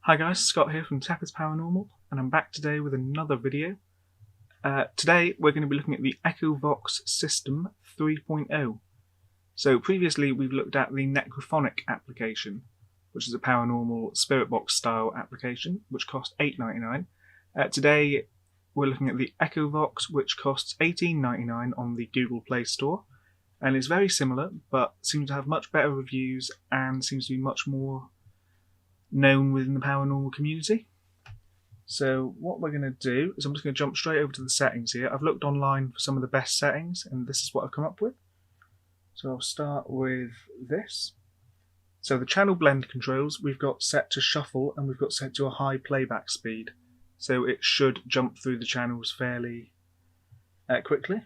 Hi guys, Scott here from Paranormal, and I'm back today with another video. Today we're going to be looking at the EchoVox System 3.0. So previously we've looked at the Necrophonic application, which is a paranormal spirit box style application, which cost $8.99. Today we're looking at the EchoVox, which costs $18.99 on the Google Play Store, and is very similar, but seems to have much better reviews and seems to be much more known within the paranormal community. So what we're going to do is I'm just going to jump straight over to the settings here. I've looked online for some of the best settings, and this is what I've come up with. So I'll start with this. So the channel blend controls we've got set to shuffle, and we've got set to a high playback speed, so it should jump through the channels fairly quickly.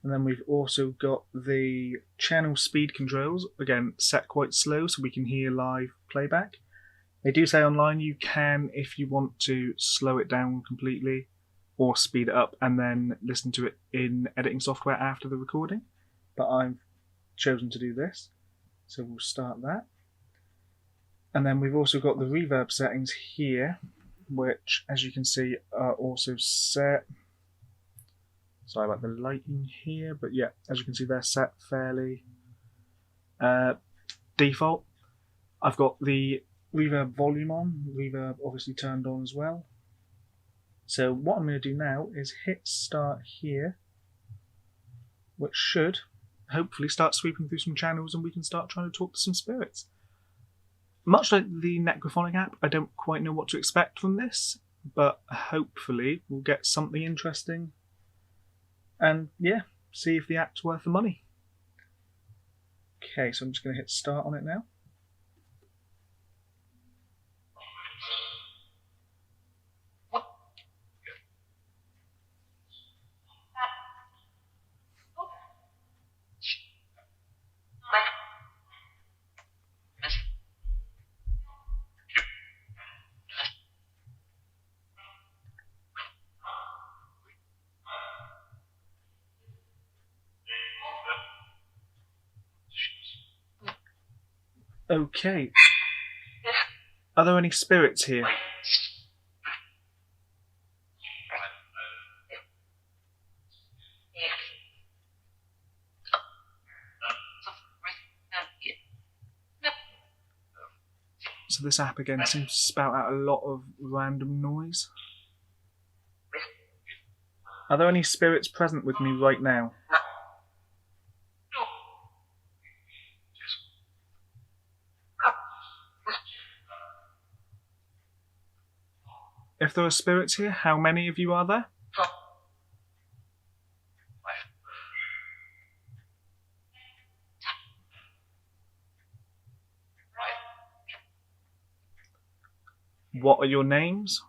And then we've also got the channel speed controls, again set quite slow so we can hear live playback. They do say online you can, if you want to, slow it down completely or speed it up and then listen to it in editing software after the recording, but I've chosen to do this, so we'll start that. And then we've also got the reverb settings here, which as you can see are also set. Sorry about the lighting here, but yeah, as you can see they're set fairly default. I've got the reverb volume on, reverb obviously turned on as well. So what I'm going to do now is hit start here, which should hopefully start sweeping through some channels and we can start trying to talk to some spirits. Much like the Necrophonic app, I don't quite know what to expect from this, but hopefully we'll get something interesting. And yeah, see if the app's worth the money. Okay, so I'm just going to hit start on it now. Okay. Are there any spirits here? So this app again seems to spout out a lot of random noise. Are there any spirits present with me right now? If there are spirits here, how many of you are there? What are your names?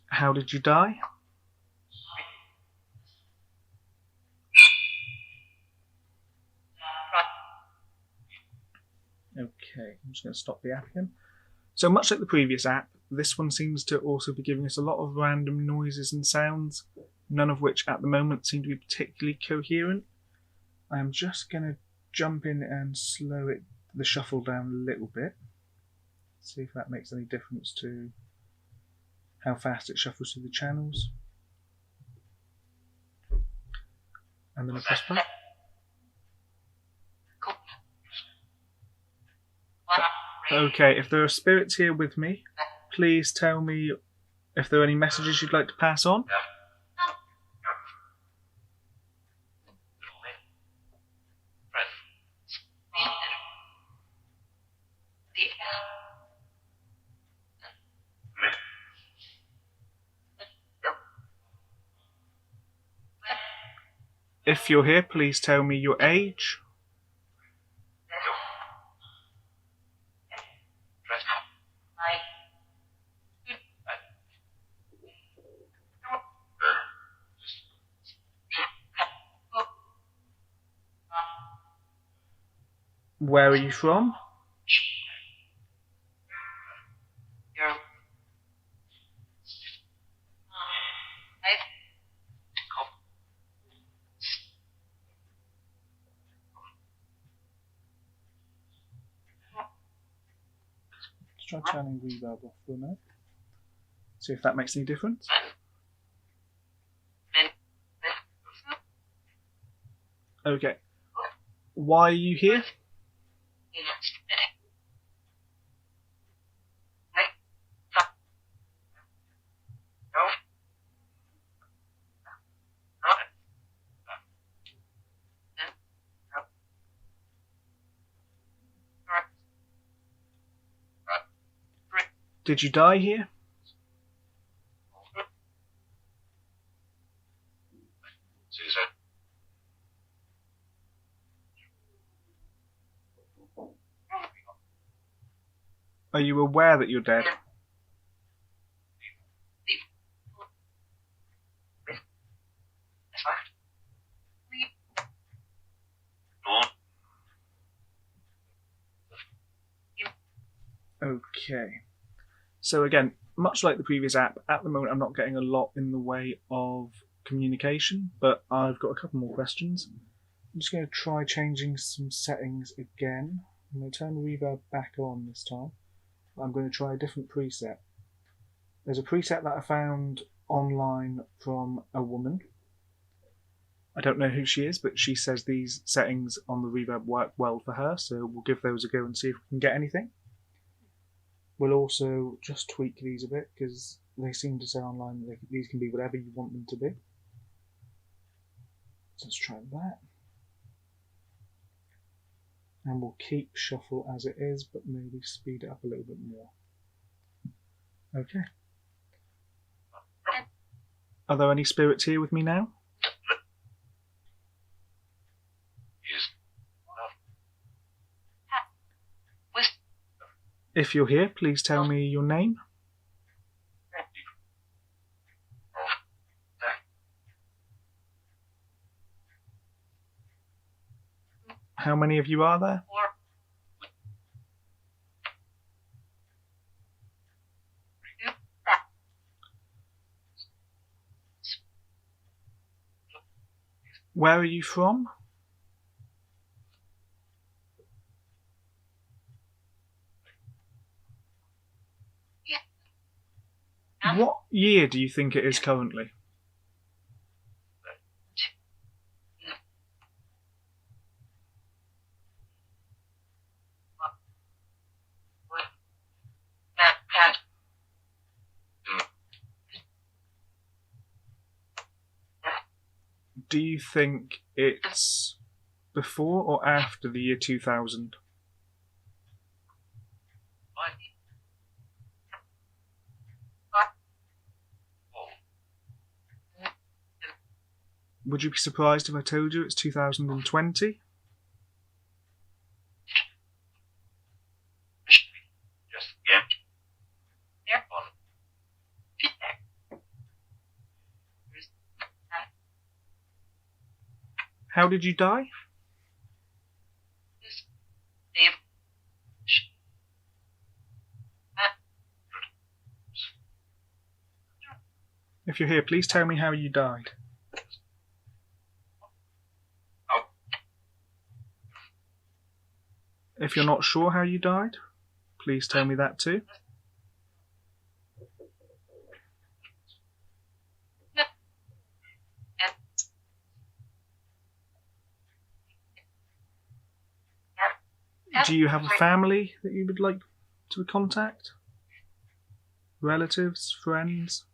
How did you die? Okay, I'm just going to stop the app again. So much like the previous app, this one seems to also be giving us a lot of random noises and sounds, none of which at the moment seem to be particularly coherent. I am just going to jump in and slow the shuffle down a little bit, see if that makes any difference to how fast it shuffles through the channels. And then I press play. Okay, if there are spirits here with me, please tell me if there are any messages you'd like to pass on. If you're here, please tell me your age. Where are you from? try turning reverb off for a minute. See if that makes any difference. Okay. Why are you here? Did you die here? Are you aware that you're dead? Okay. So again, much like the previous app, at the moment I'm not getting a lot in the way of communication, but I've got a couple more questions. I'm just going to try changing some settings again. I'm going to turn reverb back on this time. I'm going to try a different preset. There's a preset that I found online from a woman. I don't know who she is, but she says these settings on the reverb work well for her, so we'll give those a go and see if we can get anything. We'll also just tweak these a bit, because they seem to say online that these can be whatever you want them to be. So let's try that. And we'll keep shuffle as it is, but maybe speed it up a little bit more. Okay. Are there any spirits here with me now? If you're here, please tell me your name. How many of you are there? Where are you from? What year do you think it is currently? Do you think it's before or after the year 2000? Would you be surprised if I told you it's 2020? How did you die? If you're here, please tell me how you died. If you're not sure how you died, please tell me that too. Do you have a family that you would like to contact? Relatives, friends?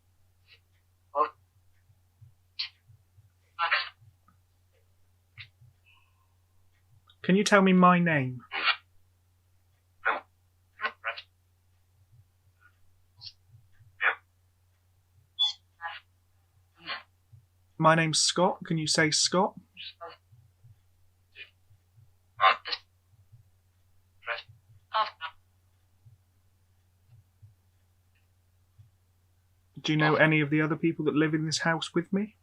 Can you tell me my name? My name's Scott. Can you say Scott? Do you know any of the other people that live in this house with me?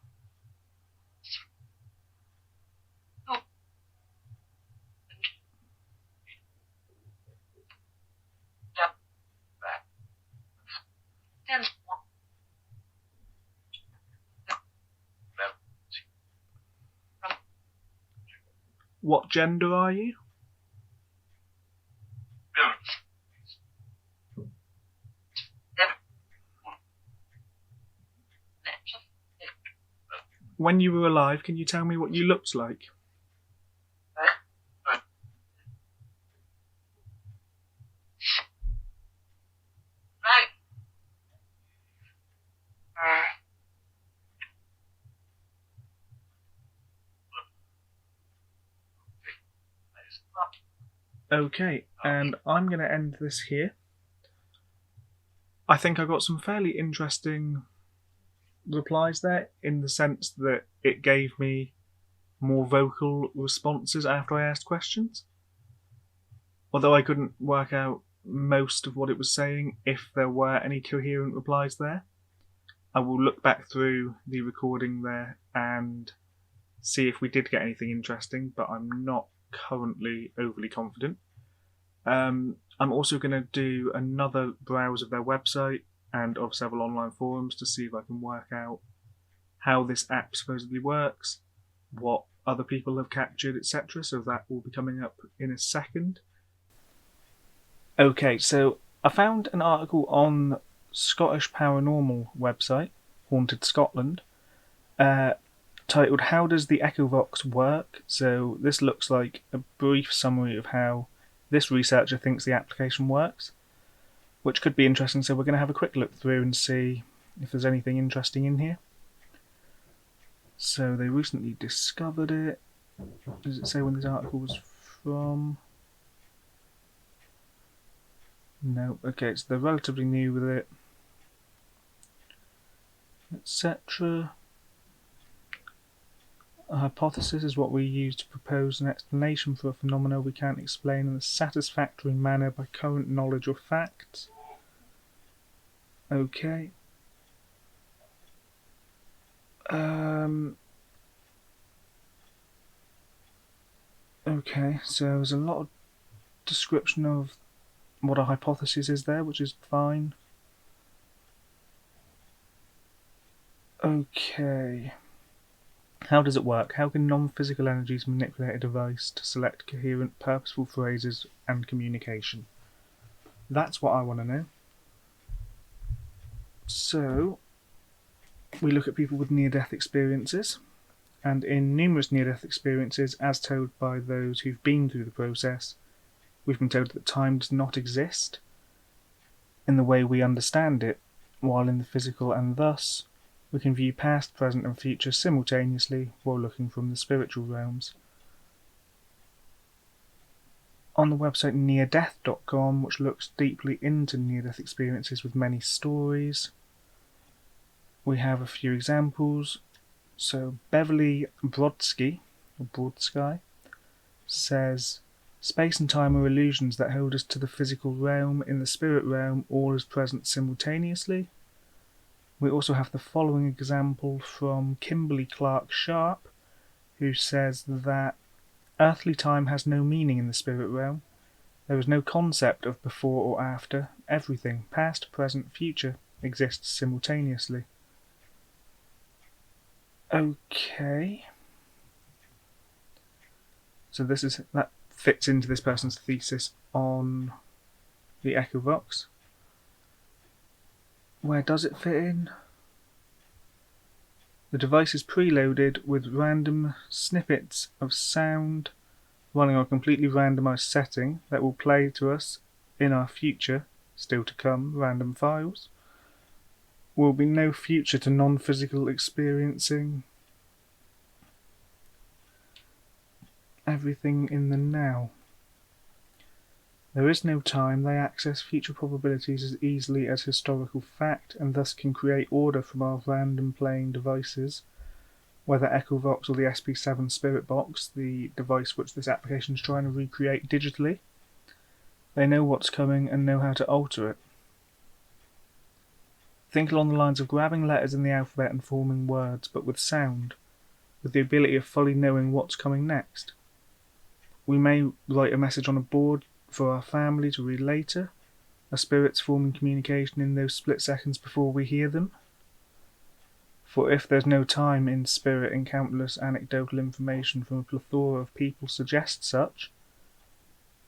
What gender are you? when you were alive, can you tell me what you looked like? Okay, and I'm going to end this here. I think I got some fairly interesting replies there, in the sense that it gave me more vocal responses after I asked questions. Although I couldn't work out most of what it was saying, if there were any coherent replies there. I will look back through the recording there and see if we did get anything interesting, but I'm not currently overly confident. I'm also going to do another browse of their website and of several online forums to see if I can work out how this app supposedly works, what other people have captured, etc. So that will be coming up in a second. Okay, so I found an article on Scottish Paranormal website, Haunted Scotland, titled "How Does the EchoVox Work?" So this looks like a brief summary of how this researcher thinks the application works, which could be interesting. So we're going to have a quick look through and see if there's anything interesting in here. So they recently discovered it. Does it say when this article was from? No. Okay, so they're relatively new with it, etc. A hypothesis is what we use to propose an explanation for a phenomenon we can't explain in a satisfactory manner by current knowledge or facts. Okay. Okay, so there's a lot of description of what a hypothesis is there, which is fine. Okay. How does it work? How can non-physical energies manipulate a device to select coherent, purposeful phrases and communication? That's what I want to know. So, we look at people with near-death experiences, and in numerous near-death experiences, as told by those who've been through the process, we've been told that time does not exist in the way we understand it, while in the physical, and thus we can view past, present and future simultaneously while looking from the spiritual realms. On the website neardeath.com, which looks deeply into near-death experiences with many stories, we have a few examples. So Beverly Brodsky says, "Space and time are illusions that hold us to the physical realm. In the spirit realm, all is present simultaneously." We also have the following example from Kimberly Clark Sharp, who says that earthly time has no meaning in the spirit realm. There is no concept of before or after. Everything, past, present, future, exists simultaneously. Okay. So that fits into this person's thesis on the EchoVox. Where does it fit in? The device is preloaded with random snippets of sound running on a completely randomized setting that will play to us in our future, still to come, random files. Will be no future to non-physical experiencing. Everything in the now. There is no time. They access future probabilities as easily as historical fact, and thus can create order from our random playing devices, whether EchoVox or the SP7 Spirit Box, the device which this application is trying to recreate digitally. They know what's coming and know how to alter it. Think along the lines of grabbing letters in the alphabet and forming words, but with sound, with the ability of fully knowing what's coming next. We may write a message on a board for our family to read later, our spirits forming communication in those split seconds before we hear them. For if there's no time in spirit and countless anecdotal information from a plethora of people suggest such,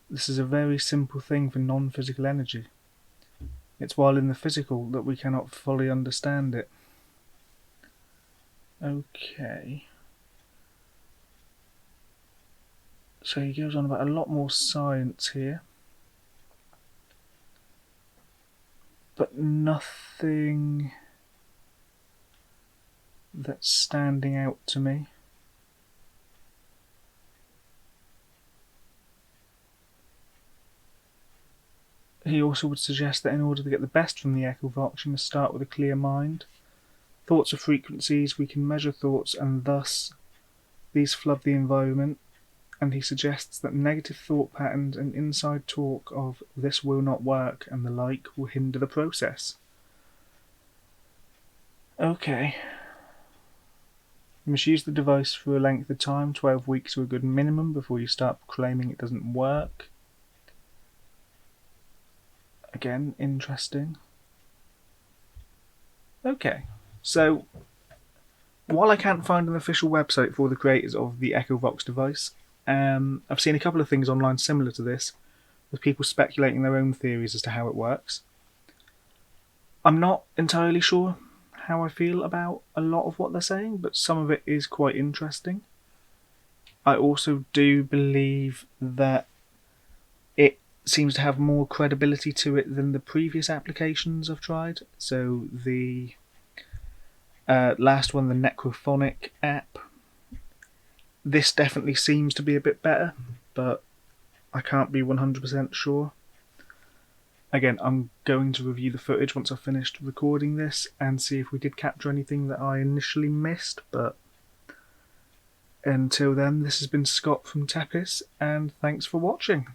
this is a very simple thing for non-physical energy. It's while in the physical that we cannot fully understand it. Okay. So he goes on about a lot more science here. But nothing that's standing out to me. He also would suggest that in order to get the best from the EchoVox, you must start with a clear mind. Thoughts are frequencies, we can measure thoughts, and thus these flood the environment. And he suggests that negative thought patterns and inside talk of "this will not work" and the like will hinder the process. Okay. You must use the device for a length of time, 12 weeks are a good minimum before you start proclaiming it doesn't work. Again, interesting. Okay, so while I can't find an official website for the creators of the EchoVox device, I've seen a couple of things online similar to this, with people speculating their own theories as to how it works. I'm not entirely sure how I feel about a lot of what they're saying, but some of it is quite interesting. I also do believe that it seems to have more credibility to it than the previous applications I've tried. So the last one, the Necrophonic app, this definitely seems to be a bit better, but I can't be 100% sure. Again, I'm going to review the footage once I've finished recording this and see if we did capture anything that I initially missed, but until then, this has been Scott from Tepis, and thanks for watching.